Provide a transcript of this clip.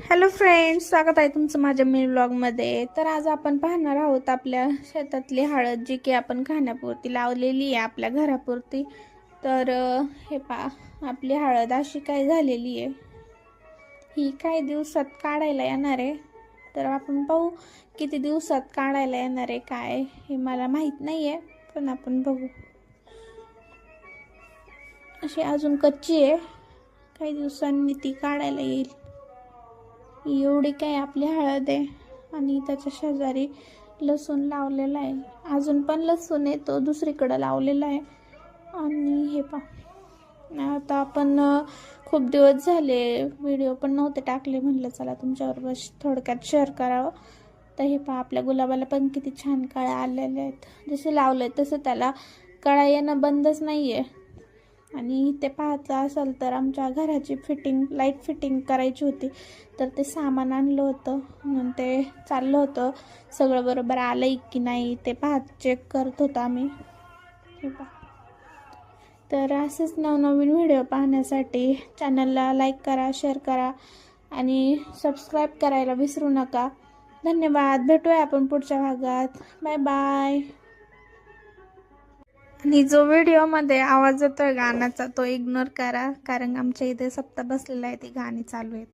Hello friends, स्वागत आहे तुमचं माझ्या मिनी व्लॉगमध्ये। तर आज आपण पाहणार आहोत आपल्या शेतातली हळद, जी की आपण खाण्यापुरती लावलेली आहे आपल्या घरापुरती। तर हे पहा, आपली हळद अशी काय झालेली आहे, ही काही दिवसात काढायला येणार आहे। तर आपण पाहू किती दिवसात काढायला येणार आहे, काय हे मला माहीत नाही आहे, पण आपण बघू। अशी अजून कच्ची आहे, काही दिवसांनी ती काढायला येईल। एवढी काय आपली हळद आहे आणि त्याच्या शेजारी लसूण लावलेला आहे। अजून पण लसूण आहे, तो दुसरीकडे लावलेला आहे। आणि हे पहा, आता आपण खूप दिवस झाले व्हिडिओ पण नव्हते टाकले, म्हणलं चला तुमच्याबरोबर थोडक्यात शेअर करावं। तर हे पहा, आपल्या गुलाबाला पण किती छान कळ्या आलेल्या आहेत। जसे लावले तसं त्याला कळ्या येणं बंदच नाही आहे। आणि ते पाहायचं असेल तर आमच्या घराची लाईट फिटिंग करायची होती, तर ते सामान आणलं होतं, म्हणून ते चाललं होतं सगळं बरोबर आलंय की नाही ते चेक करत होतो आम्ही। हे पहा, तर असेच नवनवीन व्हिडिओ पाहण्यासाठी चॅनलला लाईक करा, शेअर करा आणि सबस्क्राईब करायला विसरू नका। धन्यवाद, भेटूया आपण पुढच्या भागात। Bye bye. आणि जो व्हिडिओमध्ये आवाज येतोय गाण्याचा तो इग्नोर करा, कारण आमच्या इथे सप्ताह बसलेला आहे, ती गाणी चालू आहेत।